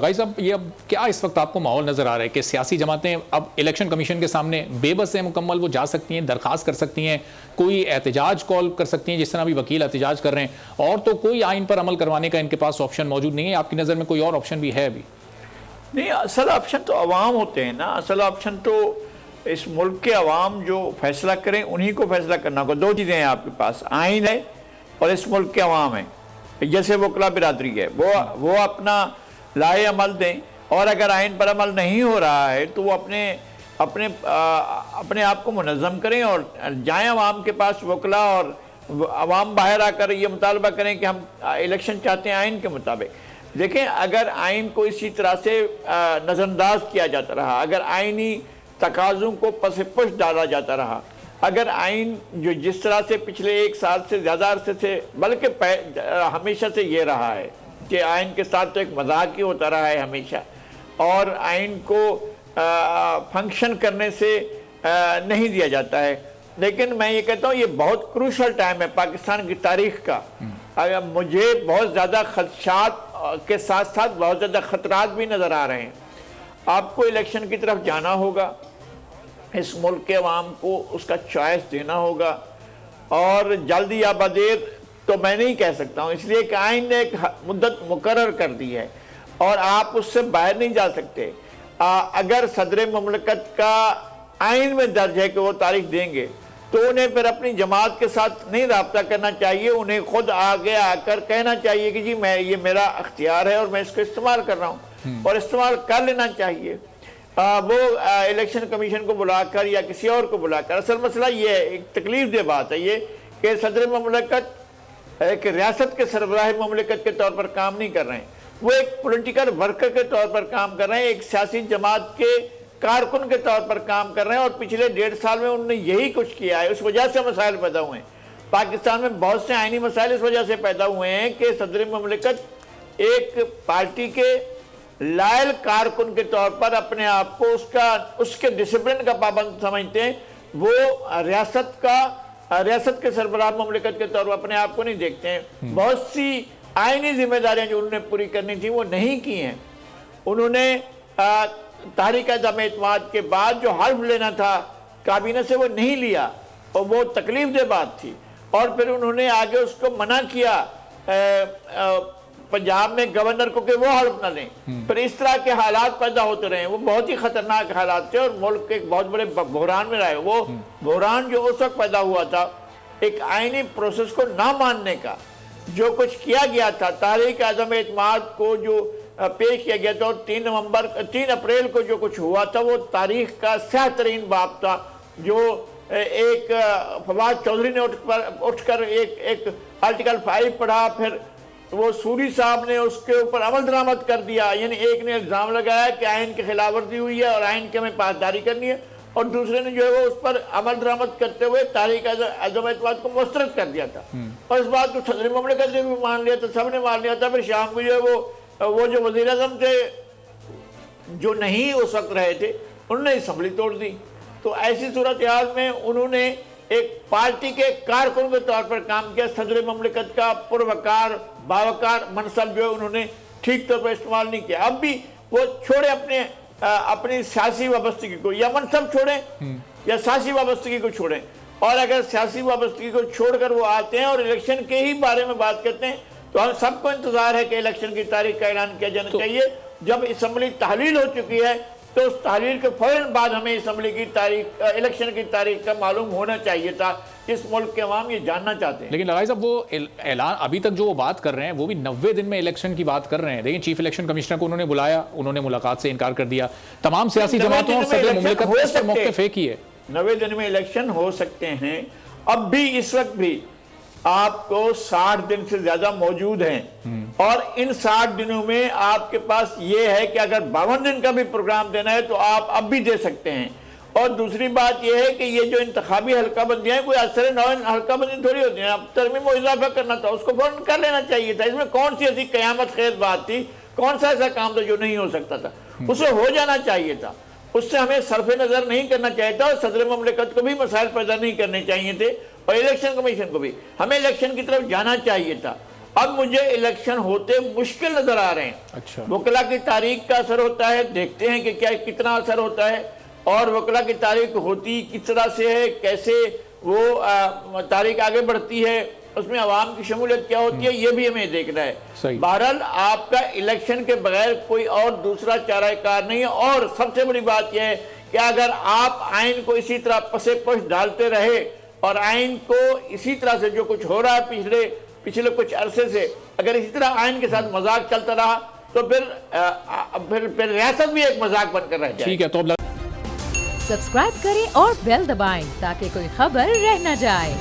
غائی صاحب، یہ اب کیا اس وقت آپ کو ماحول نظر آ رہا ہے کہ سیاسی جماعتیں اب الیکشن کمیشن کے سامنے بے بس ہیں مکمل؟ وہ جا سکتی ہیں، درخواست کر سکتی ہیں، کوئی احتجاج کال کر سکتی ہیں جس طرح بھی وکیل احتجاج کر رہے ہیں، اور تو کوئی آئین پر عمل کروانے کا ان کے پاس آپشن موجود نہیں ہے؟ آپ کی نظر میں کوئی اور آپشن بھی ہے ابھی؟ نہیں، اصل آپشن تو عوام ہوتے ہیں نا. اصل آپشن تو اس ملک کے عوام جو فیصلہ کریں انہی کو فیصلہ کرنا ہوگا. دو چیزیں ہیں آپ کے پاس، آئین ہے اور اس ملک کے عوام ہیں. جیسے وکلا برادری ہے، وہ اپنا لائے عمل دیں، اور اگر آئین پر عمل نہیں ہو رہا ہے تو وہ اپنے آپ کو منظم کریں اور جائیں عوام کے پاس وکلا، اور عوام باہر آ کر یہ مطالبہ کریں کہ ہم الیکشن چاہتے ہیں آئین کے مطابق. دیکھیں، اگر آئین کو اسی طرح سے نظر انداز کیا جاتا رہا، اگر آئینی تقاضوں کو پس پش ڈالا جاتا رہا، اگر آئین جو جس طرح سے پچھلے 1 سال سے زیادہ عرصے سے، بلکہ ہمیشہ سے یہ رہا ہے کہ آئین کے ساتھ تو ایک مذاق ہی ہوتا رہا ہے ہمیشہ، اور آئین کو فنکشن کرنے سے نہیں دیا جاتا ہے. لیکن میں یہ کہتا ہوں، یہ بہت کروشل ٹائم ہے پاکستان کی تاریخ کا. مجھے بہت زیادہ خدشات کے ساتھ ساتھ بہت زیادہ خطرات بھی نظر آ رہے ہیں. آپ کو الیکشن کی طرف جانا ہوگا، اس ملک کے عوام کو اس کا چوائس دینا ہوگا، اور جلدی یا بدیر تو میں نہیں کہہ سکتا ہوں، اس لیے کہ آئین نے ایک مدت مقرر کر دی ہے اور آپ اس سے باہر نہیں جا سکتے. اگر صدر مملکت کا آئین میں درج ہے کہ وہ تاریخ دیں گے تو انہیں پھر اپنی جماعت کے ساتھ نہیں رابطہ کرنا چاہیے، انہیں خود آگے آ کر کہنا چاہیے کہ جی یہ میرا اختیار ہے اور میں اس کو استعمال کر رہا ہوں، اور استعمال کر لینا چاہیے. وہ الیکشن کمیشن کو بلا کر یا کسی اور کو بلا کر، اصل مسئلہ یہ ہے، ایک تکلیف دہ بات ہے یہ کہ صدر مملکت ایک ریاست کے سربراہ مملکت کے طور پر کام نہیں کر رہے ہیں، وہ ایک پولیٹیکل ورکر کے طور پر کام کر رہے ہیں، ایک سیاسی جماعت کے کارکن کے طور پر کام کر رہے ہیں، اور پچھلے 1.5 سال میں انہوں نے یہی کچھ کیا ہے. اس وجہ سے مسائل پیدا ہوئے ہیں پاکستان میں، بہت سے آئینی مسائل اس وجہ سے پیدا ہوئے ہیں کہ صدر مملکت ایک پارٹی کے لائل کارکن کے طور پر اپنے آپ کو اس کے ڈسپلن کا پابند سمجھتے ہیں. وہ ریاست کے سربراہ مملکت کے طور پر اپنے آپ کو نہیں دیکھتے ہیں. بہت سی آئینی ذمہ داریاں جو انہوں نے پوری کرنی تھی وہ نہیں کی ہیں. انہوں نے تحریک عدم اعتماد کے بعد جو حلف لینا تھا کابینہ سے وہ نہیں لیا، اور وہ تکلیف دہ بات تھی. اور پھر انہوں نے آگے اس کو منع کیا پنجاب میں گورنر کو کہ وہ حلف نہ لیں. پھر اس طرح کے حالات پیدا ہوتے رہے، وہ بہت ہی خطرناک حالات تھے اور ملک ایک بہت بڑے بحران میں رہے. وہ بحران جو اس وقت پیدا ہوا تھا ایک آئینی پروسیس کو نہ ماننے کا، جو کچھ کیا گیا تھا، تحریک عدم اعتماد کو جو پیش کیا گیا تھا، اور 3 اپریل کو جو کچھ ہوا تھا وہ تاریخ کا سیاہ ترین باب تھا. جو ایک فواد چودھری نے اٹھ کر ایک آرٹیکل 5 پڑھا، پھر وہ سوری صاحب نے اس کے اوپر عمل درآمد کر دیا. یعنی ایک نے الزام لگایا کہ آئین کی خلاف ورزی ہوئی ہے اور آئین کی ہمیں پاسداری کرنی ہے، اور دوسرے نے جو ہے وہ اس پر عمل درآمد کرتے ہوئے تحریک عدم اعتماد کو مسترد کر دیا تھا. اور اس بات کو صدر مملکت نے بھی مان لیا تھا، سب نے مان لیا تھا. پھر شام کو جو ہے وہ جو وزیر اعظم تھے جو نہیں اس وقت رہے تھے، انہوں نے اسمبلی توڑ دی. تو ایسی صورتحال میں انہوں نے ایک پارٹی کے کارکن کے طور پر کام کیا. صدر مملکت کا پروکار باوقار منصب جو ہے انہوں نے ٹھیک طور پر استعمال نہیں کیا. اب بھی وہ چھوڑے اپنی سیاسی وابستگی کو، یا منصب چھوڑیں یا سیاسی وابستگی کو چھوڑیں. اور اگر سیاسی وابستگی کو چھوڑ کر وہ آتے ہیں اور الیکشن کے ہی بارے میں بات کرتے ہیں تو ہم سب کو انتظار ہے کہ الیکشن کی تاریخ کا اعلان کیا جانا چاہیے. جب اسمبلی تحلیل ہو چکی ہے تو اس تحلیل کے فوراً بعد ہمیں اسمبلی کی تاریخ، الیکشن کی تاریخ کا معلوم ہونا چاہیے تھا. اس ملک کے عوام یہ جاننا چاہتے ہیں. لیکن لغائی صاحب، وہ اعلان ابھی تک جو وہ بات کر رہے ہیں وہ بھی 90 دن میں الیکشن کی بات کر رہے ہیں. لیکن چیف الیکشن کمشنر کو انہوں نے بلایا، انہوں نے ملاقات سے انکار کر دیا. تمام سیاسی جماعتوں اور صدر مملکت اس پر موقف ایک ہی ہے. 90 دن میں الیکشن ہو سکتے ہیں. اب بھی اس وقت بھی آپ کو 60 دن سے زیادہ موجود ہیں، اور ان 60 دنوں میں آپ کے پاس یہ ہے کہ اگر 52 دن کا بھی پروگرام دینا ہے تو آپ اب بھی دے سکتے ہیں. اور دوسری بات یہ ہے کہ یہ جو انتخابی حلقہ بندیاں ہیں کوئی اثر نو حلقہ بندی تھوڑی ہوتی ہیں. اب ترمیم و اضافہ کرنا تھا، اس کو فوراً کر لینا چاہیے تھا. اس میں کون سی ایسی قیامت خیز بات تھی؟ کون سا ایسا کام تھا جو نہیں ہو سکتا تھا؟ اسے ہو جانا چاہیے تھا. اس سے ہمیں صرف نظر نہیں کرنا چاہیے تھا، اور صدر مملکت کو بھی مسائل پیدا نہیں کرنے چاہیے تھے، اور الیکشن کمیشن کو بھی. ہمیں الیکشن کی طرف جانا چاہیے تھا. اب مجھے الیکشن ہوتے مشکل نظر آ رہے ہیں. اچھا وکلا کی تاریخ کا اثر ہوتا ہے, دیکھتے ہیں کہ کتنا اثر ہوتا ہے, اور وکلا کی تاریخ ہوتی کس طرح سے ہے, کیسے وہ تاریخ آگے بڑھتی ہے, اس میں عوام کی شمولیت کیا ہوتی ہے, یہ بھی ہمیں دیکھنا ہے. بہرحال آپ کا الیکشن کے بغیر کوئی اور دوسرا چارہ کار نہیں ہے. اور سب سے بڑی بات یہ ہے کہ اگر آپ آئین کو اسی طرح پسے پش ڈالتے رہے اور آئین کو اسی طرح سے جو کچھ ہو رہا ہے پچھلے کچھ عرصے سے, اگر اسی طرح آئین کے ساتھ مذاق چلتا رہا تو پھر ریاست بھی ایک مذاق بن کر رہ جائے. ٹھیک ہے, تو اب سبسکرائب کریں اور بیل دبائیں تاکہ کوئی خبر رہ نہ جائے.